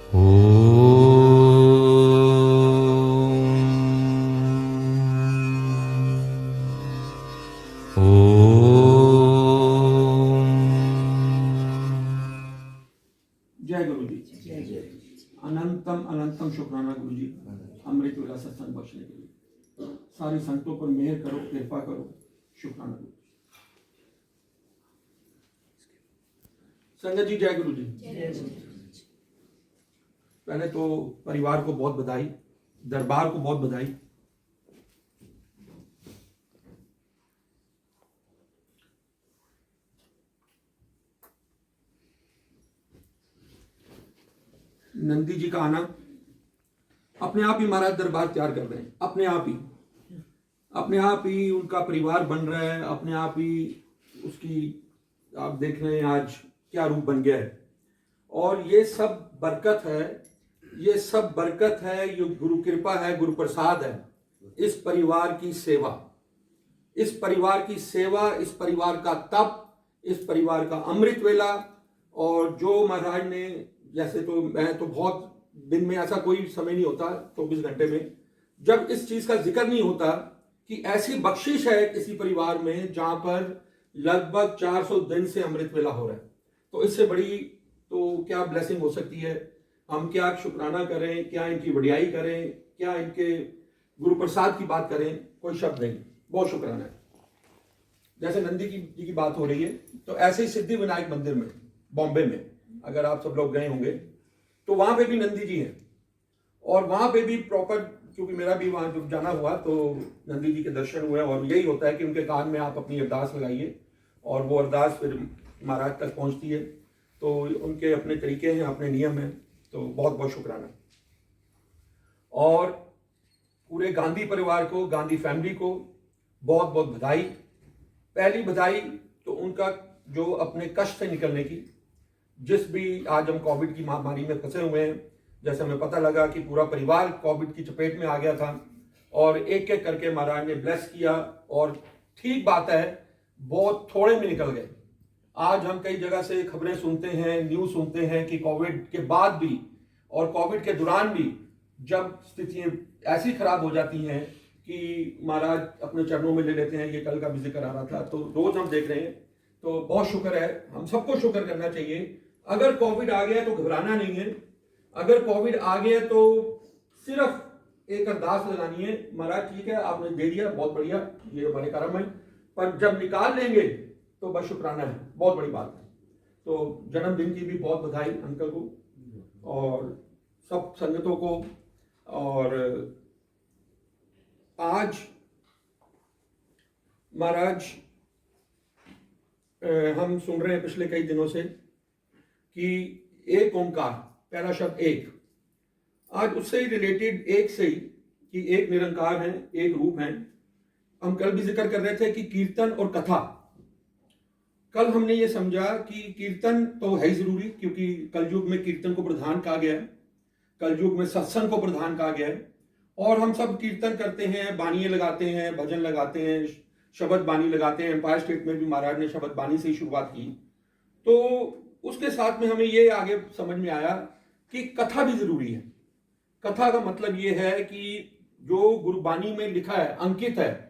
जय गुरु जी। अनंतम अनंतम शुक्राना गुरु जी, अमृत वेला सत्संग बख्शने के लिए। सारी संतों पर मेहर करो, कृपा करो, शुक्राना गुरु। संगत जी, जय गुरु जी। पहले तो परिवार को बहुत बधाई, दरबार को बहुत बधाई। नंदी जी का आना अपने आप ही महाराज दरबार तैयार कर रहे हैं, अपने आप ही उनका परिवार बन रहा है, अपने आप ही उसकी आप देख रहे हैं आज क्या रूप बन गया है। और ये सब बरकत है, ये सब बरकत है, ये गुरु कृपा है, गुरु प्रसाद है। इस परिवार की सेवा, इस परिवार की सेवा, इस परिवार का तप, इस परिवार का अमृत वेला। और जो महाराज ने, जैसे तो मैं तो बहुत दिन में ऐसा कोई समय नहीं होता 24 घंटे में जब इस चीज का जिक्र नहीं होता कि ऐसी बख्शिश है किसी परिवार में जहां पर लगभग 400 दिन से अमृत वेला हो रहा है। तो इससे बड़ी तो क्या ब्लेसिंग हो सकती है। हम क्या शुक्राना करें, क्या इनकी बढ़ियाई करें, क्या इनके गुरु प्रसाद की बात करें, कोई शब्द नहीं। बहुत शुक्राना है। जैसे नंदी जी की बात हो रही है, तो ऐसे ही सिद्धि विनायक मंदिर में बॉम्बे में अगर आप सब लोग गए होंगे तो वहां पे भी नंदी जी हैं। और वहां पे भी प्रॉपर, क्योंकि मेरा भी वहां जब जाना हुआ तो नंदी जी के दर्शन हुए। और यही होता है कि उनके कान में आप अपनी अरदास लगाइए और वो अरदास फिर महाराज तक पहुंचती है। तो उनके अपने तरीके हैं, अपने नियम हैं। तो बहुत बहुत शुक्राना। और पूरे गांधी परिवार को, गांधी फैमिली को बहुत बहुत बधाई। पहली बधाई तो उनका जो अपने कष्ट से निकलने की, जिस भी आज हम कोविड की महामारी में फंसे हुए हैं, जैसे हमें पता लगा कि पूरा परिवार कोविड की चपेट में आ गया था और एक एक करके महाराज ने ब्लेस किया। और ठीक बात है, बहुत थोड़े में निकल गए। आज हम कई जगह से खबरें सुनते हैं, न्यूज़ सुनते हैं कि कोविड के बाद भी और कोविड के दौरान भी जब स्थितियां ऐसी खराब हो जाती हैं कि महाराज अपने चरणों में ले लेते हैं। ये कल का भी जिक्र आ रहा था, तो रोज हम देख रहे हैं। तो बहुत शुक्र है, हम सबको शुक्र करना चाहिए। अगर कोविड आ गया तो घबराना नहीं है। अगर कोविड आ गया तो सिर्फ एक अरदास लगानी है, महाराज ठीक है आपने दे दिया, बहुत बढ़िया, ये हमारे कर्म है। पर जब निकाल लेंगे तो बस शुक्राना है, बहुत बड़ी बात है। तो जन्मदिन की भी बहुत बधाई अंकल को और सब संगतों को। और आज महाराज हम सुन रहे हैं पिछले कई दिनों से कि एक ओंकार, पहला शब्द एक, आज उससे ही रिलेटेड एक से ही कि एक निरंकार है, एक रूप है। हम कल भी जिक्र कर रहे थे कि कीर्तन और कथा। कल हमने ये समझा कि कीर्तन तो है ही जरूरी, क्योंकि कलयुग में कीर्तन को प्रधान कहा गया है, कलयुग में सत्संग को प्रधान कहा गया है। और हम सब कीर्तन करते हैं, बानियां लगाते हैं, भजन लगाते हैं, शब्द बानी लगाते हैं। एम्पायर स्टेट में भी महाराज ने शब्द बानी से ही शुरुआत की। तो उसके साथ में हमें ये आगे समझ में आया कि कथा भी जरूरी है। कथा का मतलब ये है कि जो गुरबानी में लिखा है, अंकित है,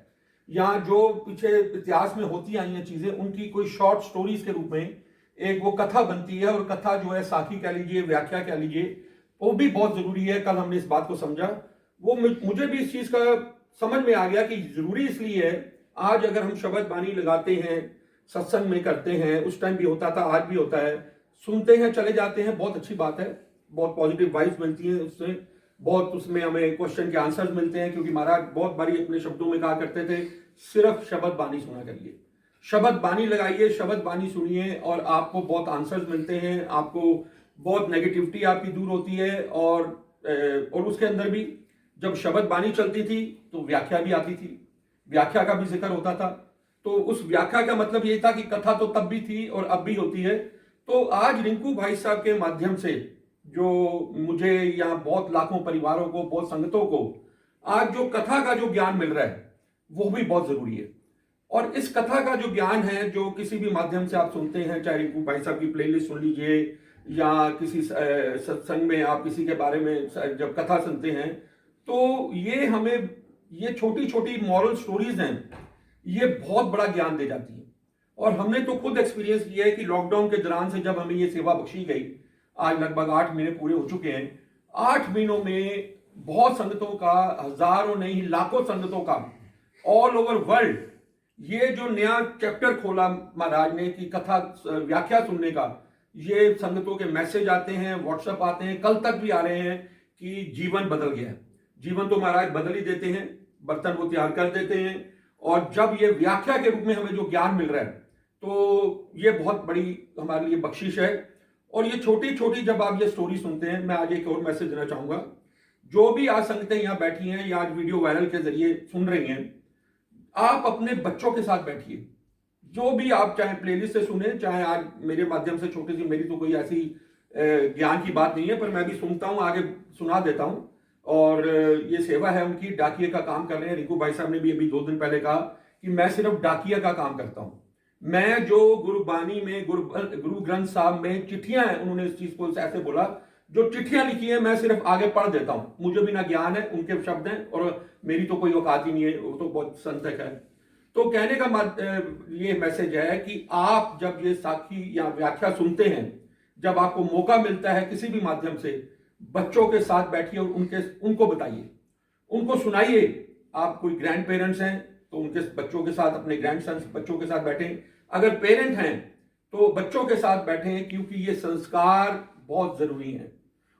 या जो पीछे इतिहास में होती आई हैं चीजें, उनकी कोई शॉर्ट स्टोरीज के रूप में एक वो कथा बनती है। और कथा जो है, साखी कह लीजिए, व्याख्या कह लीजिए, वो भी बहुत जरूरी है। कल हमने इस बात को समझा। वो मुझे भी इस चीज का समझ में आ गया कि जरूरी इसलिए है। आज अगर हम शब्द बानी लगाते हैं, सत्संग में करते हैं, उस टाइम भी होता था, आज भी होता है, सुनते हैं, चले जाते हैं, बहुत अच्छी बात है, बहुत पॉजिटिव वाइब्स मिलती हैं उससे, बहुत उसमें हमें क्वेश्चन के आंसर्स मिलते हैं। क्योंकि महाराज बहुत बारी अपने शब्दों में कहा करते थे, सिर्फ शब्द बानी सुना करिए, शब्द बानी लगाइए, शब्द बानी सुनिए और आपको बहुत आंसर्स मिलते हैं, आपको बहुत नेगेटिविटी आपकी दूर होती है। और उसके अंदर भी जब शब्द बानी चलती थी तो व्याख्या भी आती थी, व्याख्या का भी जिक्र होता था। तो उस व्याख्या का मतलब ये था कि कथा तो तब भी थी और अब भी होती है। तो आज रिंकू भाई साहब के माध्यम से जो मुझे या बहुत लाखों परिवारों को, बहुत संगतों को आज जो कथा का जो ज्ञान मिल रहा है, वो भी बहुत जरूरी है। और इस कथा का जो ज्ञान है, जो किसी भी माध्यम से आप सुनते हैं, चाहे रिंकू भाई साहब की प्लेलिस्ट सुन लीजिए या किसी सत्संग में आप किसी के बारे में जब कथा सुनते हैं, तो ये हमें ये छोटी छोटी मॉरल स्टोरीज हैं, ये बहुत बड़ा ज्ञान दे जाती है। और हमने तो खुद एक्सपीरियंस किया है कि लॉकडाउन के दौरान से जब हमें ये सेवा बख्शी गई, आज लगभग 8 महीने पूरे हो चुके हैं। 8 महीनों में बहुत संगतों का, हजारों नहीं लाखों संगतों का ऑल ओवर वर्ल्ड ये जो नया चैप्टर खोला महाराज ने कि कथा व्याख्या सुनने का, ये संगतों के मैसेज आते हैं, व्हाट्सएप आते हैं, कल तक भी आ रहे हैं कि जीवन बदल गया है। जीवन तो महाराज बदल ही देते हैं, बर्तन वो तैयार कर देते हैं। और जब ये व्याख्या के रूप में हमें जो ज्ञान मिल रहा है, तो ये बहुत बड़ी हमारे लिए बख्शिश है। और ये छोटी छोटी जब आप ये स्टोरी सुनते हैं, मैं आज एक और मैसेज देना चाहूंगा, जो भी आज संगतें यहाँ बैठी हैं या आज वीडियो वायरल के जरिए सुन रही हैं, आप अपने बच्चों के साथ बैठिए। जो भी आप चाहे प्लेलिस्ट से सुने, चाहे आज मेरे माध्यम से छोटी सी, मेरी तो कोई ऐसी ज्ञान की बात नहीं है, पर मैं भी सुनता हूं, आगे सुना देता हूं। और ये सेवा है उनकी, डाकिये का काम कर रहे हैं। रिंकू भाई साहब ने भी अभी 2 दिन पहले कहा कि मैं सिर्फ डाकिया का काम करता हूं। मैं जो गुरबानी में, गुरु ग्रंथ साहब में चिट्ठियां हैं, उन्होंने इस चीज को ऐसे बोला, जो चिट्ठियां लिखी है मैं सिर्फ आगे पढ़ देता हूं। मुझे भी ना ज्ञान है, उनके शब्द हैं, और मेरी तो कोई औकात ही नहीं है, वो तो बहुत संतक है। तो कहने का ये मैसेज है कि आप जब ये साखी या व्याख्या सुनते हैं, जब आपको मौका मिलता है किसी भी माध्यम से, बच्चों के साथ बैठिए और उनको बताइए, उनको सुनाइए। आप कोई ग्रैंड पेरेंट्स हैं तो उनके बच्चों के साथ, अपने ग्रैंड सन्स बच्चों के साथ बैठें। अगर पेरेंट हैं तो बच्चों के साथ बैठें, क्योंकि ये संस्कार बहुत जरूरी है।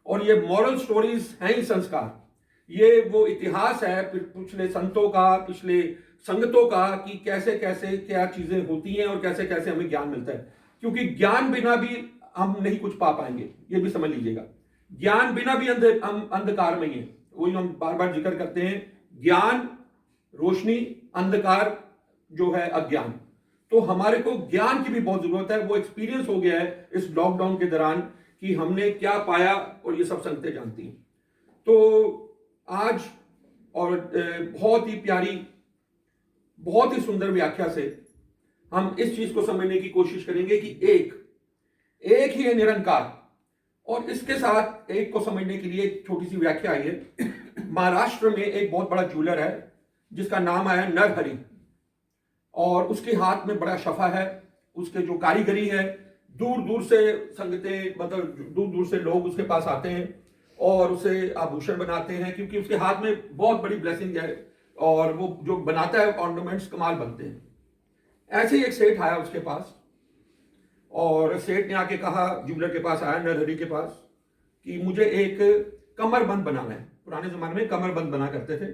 और ये मॉरल स्टोरीज हैं ही संस्कार। ये वो इतिहास है पिछले संतों का, पिछले संगतों का, कि कैसे कैसे क्या चीजें होती हैं और कैसे कैसे हमें ज्ञान मिलता है। क्योंकि ज्ञान बिना भी हम नहीं कुछ पा पाएंगे, ये भी समझ लीजिएगा। ज्ञान बिना भी अंधकार में ही है। वही हम बार बार जिक्र करते हैं, ज्ञान रोशनी, अंधकार जो है अज्ञान। तो हमारे को ज्ञान की भी बहुत जरूरत है। वो एक्सपीरियंस हो गया है इस लॉकडाउन के दौरान कि हमने क्या पाया, और ये सब संगतें जानती हैं। तो आज और बहुत ही प्यारी, बहुत ही सुंदर व्याख्या से हम इस चीज को समझने की कोशिश करेंगे कि एक ही है निरंकार। और इसके साथ एक को समझने के लिए एक छोटी सी व्याख्या आई है। महाराष्ट्र में एक बहुत बड़ा ज्वेलर है जिसका नाम है नरहरि, और उसके हाथ में बड़ा शफा है। उसके जो कारीगरी है, दूर दूर से संगतें, मतलब दूर दूर से लोग उसके पास आते हैं और उसे आभूषण बनाते हैं, क्योंकि उसके हाथ में बहुत बड़ी ब्लेसिंग है और वो जो बनाता है ऑर्नामेंट्स कमाल बनते हैं। ऐसे ही एक सेठ आया उसके पास, और सेठ ने आके कहा, ज्वेलर के पास आया, नरहरि के पास, कि मुझे एक कमरबंद बनाना है। पुराने जमाने में कमरबंद बना करते थे,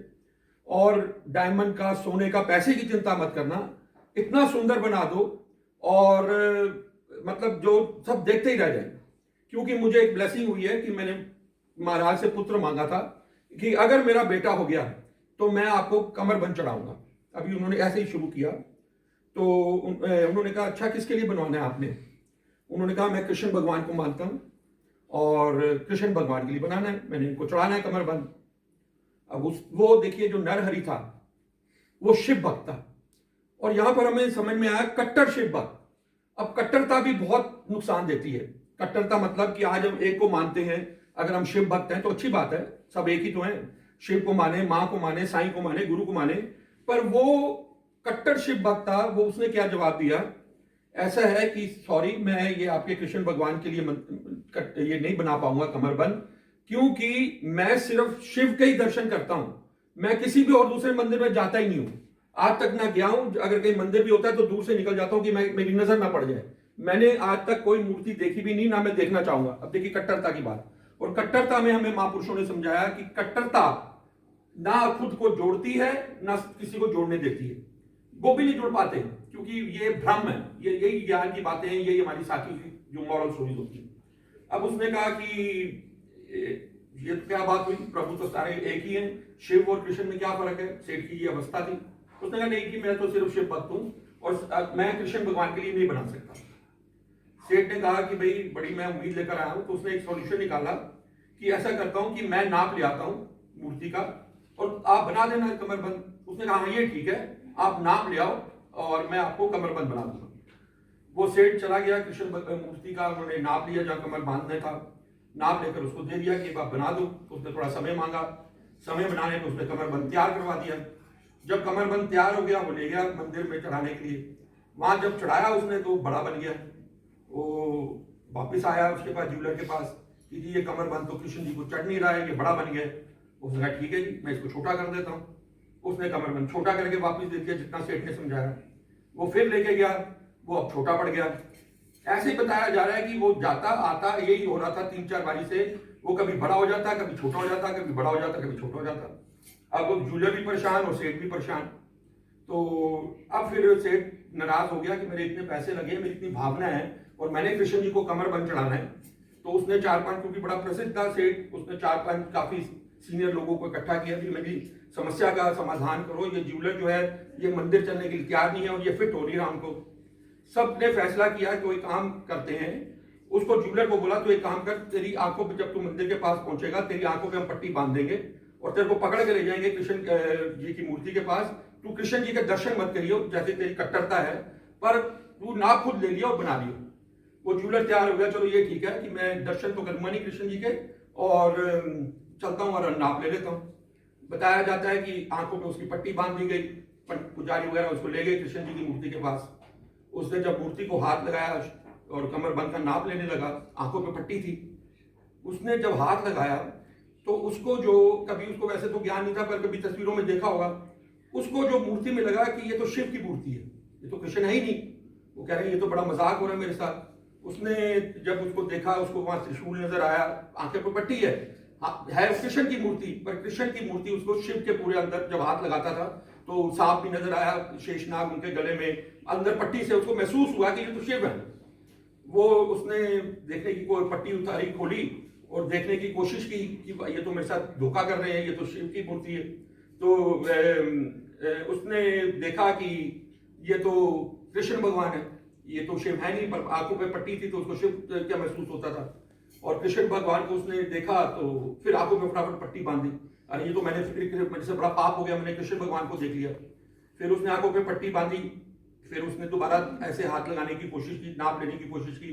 और डायमंड का, सोने का, पैसे की चिंता मत करना, इतना सुंदर बना दो और मतलब जो सब देखते ही रह जाए। क्योंकि मुझे एक ब्लेसिंग हुई है कि मैंने महाराज से पुत्र मांगा था कि अगर मेरा बेटा हो गया तो मैं आपको कमरबंद चढ़ाऊंगा। अभी उन्होंने ऐसे ही शुरू किया। तो उन्होंने कहा, अच्छा किसके लिए बनवाना है आपने? उन्होंने कहा, मैं कृष्ण भगवान को मानता हूं और कृष्ण भगवान के लिए बनाना है, मैंने इनको चढ़ाना है कमरबंद। अब वो देखिए, जो नरहरि था वो शिव भक्त था, और यहां पर हमें समझ में आया कट्टर शिव भक्त। अब कट्टरता भी बहुत नुकसान देती है। कट्टरता मतलब कि आज हम एक को मानते हैं, अगर हम शिव भक्त हैं तो अच्छी बात है, सब एक ही तो हैं, शिव को माने, मां को माने, साईं को माने, गुरु को माने। पर वो कट्टर शिव भक्त था, वो उसने क्या जवाब दिया, ऐसा है कि सॉरी, मैं ये आपके कृष्ण भगवान के लिए ये नहीं बना पाऊंगा कमरबंद, क्योंकि मैं सिर्फ शिव के ही दर्शन करता हूं, मैं किसी भी और दूसरे मंदिर में जाता ही नहीं हूं, आज तक ना गया हूं। अगर कहीं मंदिर भी होता है तो दूर से निकल जाता हूं कि मेरी नजर ना पड़ जाए। मैंने आज तक कोई मूर्ति देखी भी नहीं, ना मैं देखना चाहूंगा। अब देखिए कट्टरता की बात। और कट्टरता में हमें महापुरुषों ने समझाया कि कट्टरता ना खुद को जोड़ती है, ना किसी को जोड़ने देती है। वो भी नहीं जुड़ पाते, क्योंकि ये भ्रम है। ये यही ज्ञान की बातें हैं, यही हमारी साथी की जो मॉरल स्टोरीज होती है। अब उसने कहा कि ये तो क्या बात हुई, प्रभु तो सारे एक ही हैं, शिव और कृष्ण में क्या फर्क है? सेठ की ये अवस्था थी। उसने कहा, नहीं कि मैं तो सिर्फ शिव भक्त हूं और मैं कृष्ण भगवान के लिए नहीं बना सकता। सेठ ने कहा कि भाई बड़ी मैं उम्मीद लेकर आया हूं। तो उसने एक सॉल्यूशन निकाला कि ऐसा करता हूं कि मैं नाप ले आता हूं मूर्ति का और आप बना देना कमरबंद। उसने कहा, हाँ ये ठीक है, आप नाप ले आओ और मैं आपको कमरबंद बना दूंगा। वो सेठ चला गया कृष्ण मूर्ति का, उन्होंने नाप लिया जहाँ कमर बांधना था, नाप लेकर उसको दे दिया कि आप बना दो। उसने थोड़ा समय मांगा, समय बनाने में उसने कमरबंद तैयार करवा दिया। जब कमरबंद तैयार हो गया वो ले गया मंदिर में चढ़ाने के लिए। वहां जब चढ़ाया उसने तो बड़ा बन गया। वो वापिस आया उसके पास, ज्वेलर के पास, कि जी ये कमरबंद तो कृष्ण जी को चढ़ नहीं रहा है, ये बड़ा बन गया। उसने कहा ठीक है जी, मैं इसको छोटा कर देता हूँ। उसने कमरबंद छोटा करके वापिस दे दिया जितना सेठ ने समझाया। वो फिर लेके गया, वो अब छोटा पड़ गया। ऐसे ही बताया जा रहा है कि वो जाता आता यही हो रहा था 3-4 बारी से, वो कभी बड़ा हो जाता, कभी छोटा हो जाता, कभी बड़ा हो जाता, कभी छोटा हो जाता। अब वो ज्वेलर भी परेशान और सेठ भी परेशान। तो अब फिर सेठ नाराज हो गया कि मेरे इतने पैसे लगे, मेरी इतनी भावना है और मैंने कृष्ण जी को कमरबंद चढ़ाना है। तो उसने 4-5, क्योंकि बड़ा प्रसिद्ध था सेठ, उसने 4-5 काफी सीनियर लोगों को इकट्ठा किया कि मेरी समस्या का समाधान करो, ये ज्वेलर जो है ये मंदिर चलने के लिए तैयार नहीं है और ये फिट हो नहीं रहा उनको। सब ने फैसला किया कि कोई काम करते हैं। उसको ज्वेलर को बोला तो एक काम कर, तेरी आंखों पे, जब तू मंदिर के पास पहुंचेगा तेरी आंखों पे हम पट्टी बांध देंगे और तेरे को पकड़ के ले जाएंगे कृष्ण जी की मूर्ति के पास। तू कृष्ण जी के दर्शन मत करियो, जैसे तेरी कट्टरता है, पर तू नाप खुद ले लियो और बना लियो। वो ज्वेलर तैयार हो गया, चलो ये ठीक है कि मैं दर्शन तो करूंगा नहीं कृष्ण जी के, और चलता हूँ और नाप ले लेता हूँ। बताया जाता है कि आंखों पे उसकी पट्टी बांध दी गई, पुजारी वगैरह उसको ले गए कृष्ण जी की मूर्ति के पास। उसने जब मूर्ति को हाथ लगाया और कमरबंद का नाप लेने लगा, आंखों पे पट्टी थी, उसने जब हाथ लगाया तो उसको, जो कभी उसको वैसे तो ज्ञान नहीं था पर कभी तस्वीरों में देखा होगा, उसको जो मूर्ति में लगा कि ये तो शिव की मूर्ति है, ये तो कृष्ण है ही नहीं। वो कह रहे हैं ये तो बड़ा मजाक हो रहा है मेरे साथ। उसने जब उसको देखा, उसको वहां त्रिशूल नजर आया, आंखें पर पट्टी है कृष्ण की मूर्ति, पर कृष्ण की मूर्ति उसको शिव के पूरे अंदर जब हाथ लगाता था तो सांप भी नजर आया, शेषनाग उनके गले में, अंदर पट्टी से उसको महसूस हुआ कि ये तो शिव है। वो उसने देखने की कोई पट्टी उतारी, खोली और देखने की कोशिश की कि ये तो मेरे साथ धोखा कर रहे हैं, ये तो शिव की मूर्ति है। तो उसने देखा कि ये तो कृष्ण भगवान है, ये तो शिव है नहीं, पर आंखों पे पट्टी थी तो उसको शिव क्या महसूस होता था। और कृष्ण भगवान को उसने देखा तो फिर आंखों पे फटाफट पट्टी बांधी। अरे ये तो मैंने मेरे से बड़ा पाप हो गया, मैंने कृष्ण भगवान को देख लिया। फिर उसने आंखों पे पट्टी बांधी, फिर उसने दोबारा ऐसे हाथ लगाने की कोशिश की, नाप लेने की कोशिश की।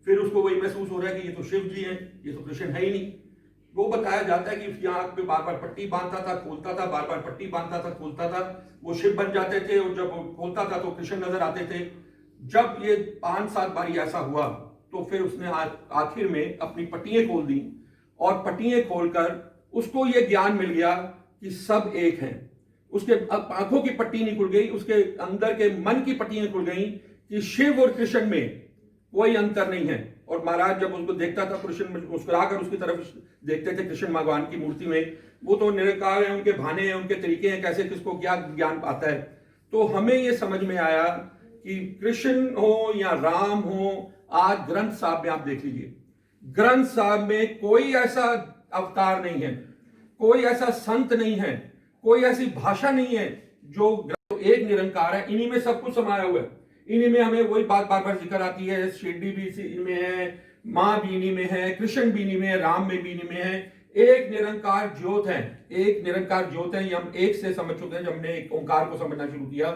फिर उसको वही महसूस हो रहा है कि ये तो शिव जी हैं, ये तो कृष्ण है ही नहीं। वो बताया जाता है कि उसकी आंख पे बार बार पट्टी बांधता था, खोलता था, बार बार पट्टी बांधता था, खोलता था, वो शिव बन जाते थे और जब खोलता था तो कृष्ण नजर आते थे। जब ये 5-7 बारी ऐसा हुआ तो फिर उसने आखिर में अपनी पट्टियां खोल दी और पट्टियां खोलकर उसको ये ज्ञान मिल गया कि सब एक हैं। उसके आंखों की पट्टी नहीं खुल गई, उसके अंदर के मन की पट्टियां खुल गई कि शिव और कृष्ण में कोई अंतर नहीं है। और महाराज जब उसको देखता था, कृष्ण मुस्कुराकर उसकी तरफ देखते थे कृष्ण भगवान की मूर्ति में, वो तो निरंकार है, उनके भाने हैं, उनके तरीके हैं, कैसे किसको क्या ज्ञान आता है। तो हमें ये समझ में आया कि कृष्ण हो या राम हो, आज ग्रंथ साहब में आप देख लीजिए, ग्रंथ साहब में कोई ऐसा अवतार नहीं है, कोई ऐसा संत नहीं है, कोई ऐसी भाषा नहीं है जो एक निरंकार है, इन्हीं में सब कुछ समाया हुआ है। इन्हीं में हमें वही बात बार बार जिक्र आती है, शिरडी भी इनमें है, मां भी इन्हीं में है, कृष्ण भी इन्हीं में है, राम में भी इन्हीं में है। एक निरंकार ज्योत है, एक निरंकार ज्योत है। हम एक से समझ चुके हैं, जब हमने एक ओंकार को समझना शुरू किया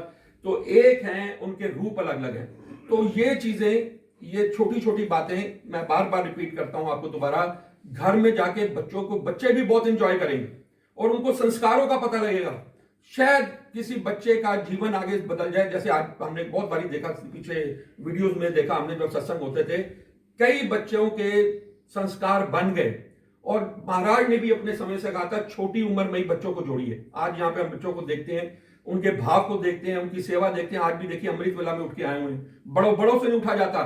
तो एक है, उनके रूप अलग अलग है। तो ये चीजें, ये छोटी छोटी बातें मैं बार बार रिपीट करता हूं आपको दोबारा, घर में जाके बच्चों को, बच्चे भी बहुत एंजॉय करेंगे और उनको संस्कारों का पता लगेगा। शायद किसी बच्चे का जीवन आगे बदल जाए। जैसे आज हमने बहुत बारी देखा, पीछे वीडियोस में देखा हमने, जब सत्संग होते थे, कई बच्चों के संस्कार बन गए। और महाराज ने भी अपने समय से कहा था, छोटी उम्र में ही बच्चों को जोड़िए। आज यहाँ पे हम बच्चों को देखते हैं, उनके भाव को देखते हैं, उनकी सेवा देखते हैं। आज भी देखिए अमृत वेला में उठ के आए हुए हैं, बड़ों से नहीं उठा जाता,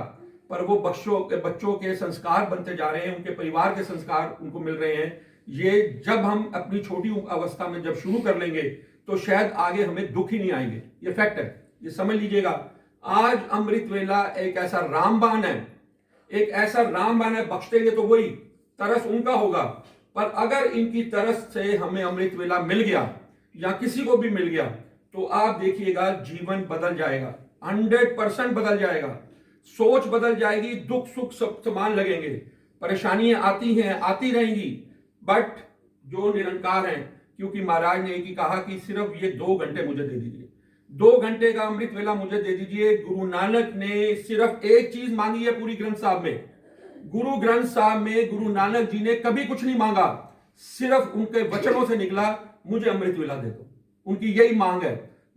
पर वो बच्चों के संस्कार बनते जा रहे हैं, उनके परिवार के संस्कार उनको मिल रहे हैं। ये जब हम अपनी छोटी अवस्था में जब शुरू कर लेंगे तो शायद आगे हमें दुख ही नहीं आएंगे। ये फैक्ट है, ये समझ लीजिएगा। आज अमृत वेला एक ऐसा रामबाण है, एक ऐसा रामबाण है, बख्श देंगे तो वही तरस उनका होगा। पर अगर इनकी तरस से हमें अमृत वेला मिल गया या किसी को भी मिल गया तो आप देखिएगा जीवन बदल जाएगा, 100% बदल जाएगा। सोच बदल जाएगी, दुख सुख सब समान लगेंगे। परेशानियां आती हैं, आती रहेंगी, बट जो निरंकार हैं, क्योंकि महाराज ने एक ही कहा कि सिर्फ ये 2 घंटे मुझे दे दीजिए, 2 घंटे का अमृत वेला मुझे दे दीजिए। गुरु नानक ने सिर्फ एक चीज मांगी है पूरी ग्रंथ साहब में। गुरु ग्रंथ साहब में गुरु नानक जी ने कभी कुछ नहीं मांगा, सिर्फ उनके वचनों से निकला, मुझे अमृत वेला दे दो। उनकी यही मांग है।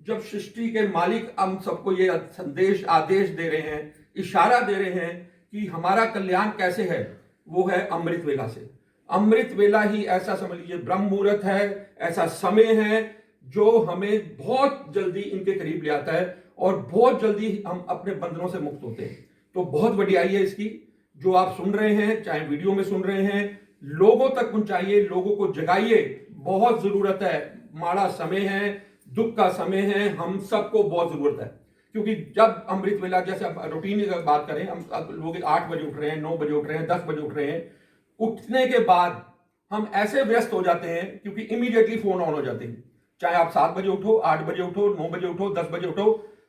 जब सृष्टि के मालिक हम सबको ये संदेश आदेश दे रहे हैं, इशारा दे रहे हैं कि हमारा कल्याण कैसे है, वो है अमृत वेला से। अमृत वेला ही ऐसा समझ लीजिए ब्रह्म मुहूर्त है, ऐसा समय है जो हमें बहुत जल्दी इनके करीब ले आता है और बहुत जल्दी हम अपने बंधनों से मुक्त होते हैं। तो बहुत बढ़ियाई है इसकी, जो आप सुन रहे हैं, चाहे वीडियो में सुन रहे हैं, लोगों तक पहुंचाइए, लोगों को जगाइए। बहुत जरूरत है, माड़ा समय है, दुख का समय है, हम सबको बहुत जरूरत है। क्योंकि जब अमृत वेला, जैसे आप रूटीन की बात करें, हम लोग 8 बजे उठ रहे हैं, 9 बजे उठ रहे हैं, 10 बजे उठ रहे हैं, उठने के बाद हम ऐसे व्यस्त हो जाते हैं क्योंकि इमीडिएटली फोन ऑन हो जाते हैं। चाहे आप 7 बजे उठो, 8 बजे उठो, 9 बजे उठो, 10 बजे उठो,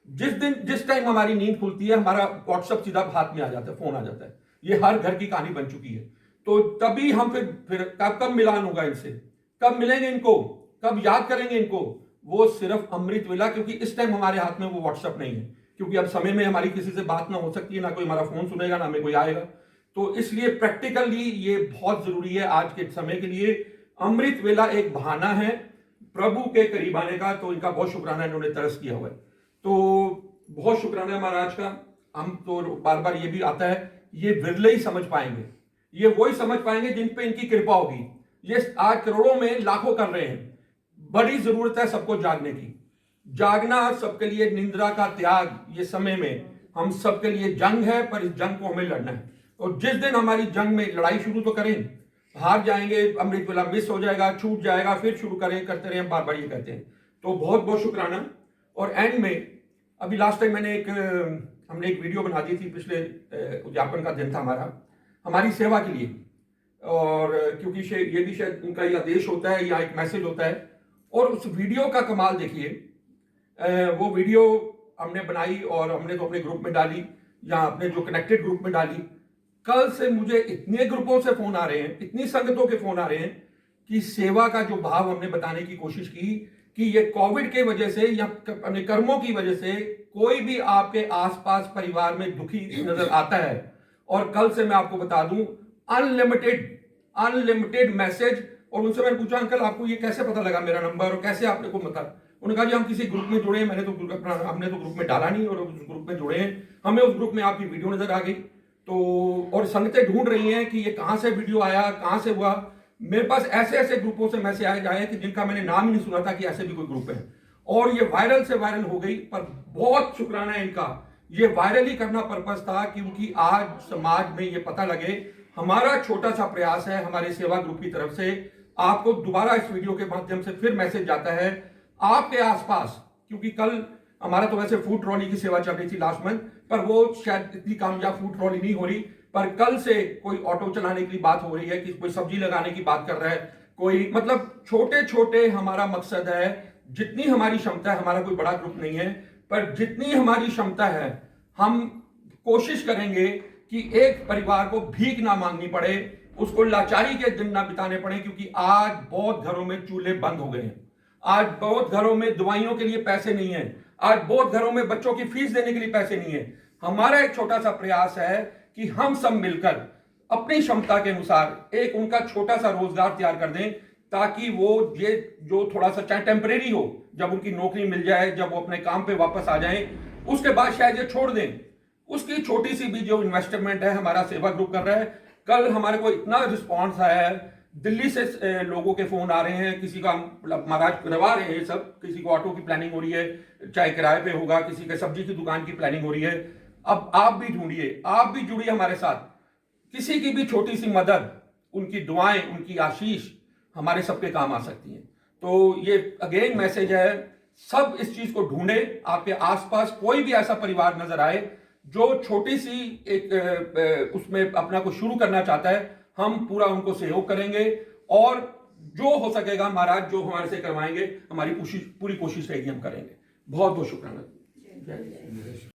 जिस टाइम हमारी नींद खुलती है, हमारा व्हाट्सएप सीधा हाथ में आ जाता है, फोन आ जाता है। ये हर घर की कहानी बन चुकी है। तो तभी हम फिर कब मिलान होगा इनसे, कब मिलेंगे इनको, कब याद करेंगे इनको, वो सिर्फ अमृत वेला। क्योंकि इस टाइम हमारे हाथ में वो व्हाट्सएप नहीं है, क्योंकि अब समय में हमारी किसी से बात ना हो सकती है, ना कोई हमारा फोन सुनेगा, ना हमें कोई आएगा। तो इसलिए प्रैक्टिकली ये बहुत जरूरी है आज के समय के लिए। अमृत वेला एक बहाना है प्रभु के करीब आने का। तो इनका बहुत शुक्राना, इन्होंने तरस किया हुआ है। तो बहुत शुक्राना है महाराज का। हम तो बार बार ये भी आता है, ये विरले ही समझ पाएंगे, ये वही समझ पाएंगे जिन पे इनकी कृपा होगी। ये आज करोड़ों में लाखों कर रहे हैं। बड़ी जरूरत है सबको जागने की। जागना सबके लिए, निंद्रा का त्याग, ये समय में हम सबके लिए जंग है, पर इस जंग को हमें लड़ना है। और जिस दिन हमारी जंग में लड़ाई शुरू तो करें, हार जाएंगे, अमृत वेला मिस हो जाएगा, छूट जाएगा, फिर शुरू करें, करते रहे, बार बार ये कहते हैं। तो बहुत बहुत शुक्राना। और एंड में अभी लास्ट टाइम हमने एक वीडियो बना दी थी, पिछले उद्यापन का दिन था हमारा, हमारी सेवा के लिए। और क्योंकि ये भी शायद उनका ये आदेश होता है या एक मैसेज होता है। और उस वीडियो का कमाल देखिए, वो वीडियो हमने बनाई और हमने तो अपने ग्रुप में डाली या अपने जो कनेक्टेड ग्रुप में डाली। कल से मुझे इतने ग्रुपों से फोन आ रहे हैं, इतनी संगतों के फोन आ रहे हैं कि सेवा का जो भाव हमने बताने की कोशिश की कि ये कोविड के वजह से या अपने कर्मों की वजह से कोई भी आपके आसपास परिवार में दुखी नजर आता है। और कल से मैं आपको बता दूं, अनलिमिटेड मैसेज। और उनसे मैंने पूछा, अंकल आपको ये कैसे पता लगा मेरा नंबर, और कैसे आपने को बता? उन्होंने कहा जी हम किसी ग्रुप में जुड़े हैं, हमने तो ग्रुप में डाला नहीं, और उस ग्रुप में जुड़े हैं, हमें उस ग्रुप में आपकी वीडियो नजर आ गई। तो और संगतें ढूंढ रही हैं कि ये कहां से वीडियो आया, कहां से हुआ। मेरे पास ऐसे ऐसे ग्रुपों से मैसेज आए कि जिनका मैंने नाम ही नहीं सुना था कि ऐसे भी कोई ग्रुप है। और ये वायरल से वायरल हो गई। पर बहुत शुक्राना है इनका, ये वायरल ही करना पर्पस था क्योंकि आज समाज में ये पता लगे। हमारा छोटा सा प्रयास है हमारे सेवा ग्रुप की तरफ से, आपको दोबारा इस वीडियो के माध्यम से फिर मैसेज जाता है आपके आसपास। क्योंकि कल हमारा तो वैसे फूड ट्रॉली की सेवा चल रही थी लास्ट मंथ, पर वो शायद इतनी कामयाब फूड ट्रॉली नहीं हो रही। पर कल से कोई ऑटो चलाने की बात हो रही है, कि कोई सब्जी लगाने की बात कर रहा है, कोई, मतलब छोटे छोटे हमारा मकसद है। जितनी हमारी क्षमता है, हमारा कोई बड़ा ग्रुप नहीं है, पर जितनी हमारी क्षमता है हम कोशिश करेंगे कि एक परिवार को भीख ना मांगनी पड़े, उसको लाचारी के दिन ना बिताने पड़े। क्योंकि आज बहुत घरों में चूल्हे बंद हो गए हैं, आज बहुत घरों में दवाइयों के लिए पैसे नहीं है, आज बहुत घरों में बच्चों की फीस देने के लिए पैसे नहीं है। हमारा एक छोटा सा प्रयास है कि हम सब मिलकर अपनी क्षमता के अनुसार एक उनका छोटा सा रोजगार तैयार कर दें, ताकि वो ये जो थोड़ा सा चाहे टेम्परेरी हो, जब उनकी नौकरी मिल जाए, जब वो अपने काम पे वापस आ जाएं, उसके बाद शायद ये छोड़ दें। उसकी छोटी सी भी जो इन्वेस्टमेंट है हमारा सेवा ग्रुप कर रहा है। कल हमारे को इतना रिस्पॉन्स आया है, दिल्ली से लोगों के फोन आ रहे हैं, किसी का महाराज करवा रहे हैं सब, किसी को ऑटो की प्लानिंग हो रही है, चाहे किराए पे होगा, किसी के सब्जी की दुकान की प्लानिंग हो रही है। अब आप भी ढूंढिए, आप भी जुड़िए हमारे साथ। किसी की भी छोटी सी मदद, उनकी दुआएं, उनकी आशीष हमारे सबके काम आ सकती हैं। तो ये अगेन मैसेज है, सब इस चीज को ढूंढे। आपके आसपास कोई भी ऐसा परिवार नजर आए जो छोटी सी एक उसमें अपना को शुरू करना चाहता है, हम पूरा उनको सहयोग करेंगे। और जो हो सकेगा महाराज जो हमारे से करवाएंगे, हमारी पूरी कोशिश रहेगी, हम करेंगे। बहुत बहुत शुक्राना।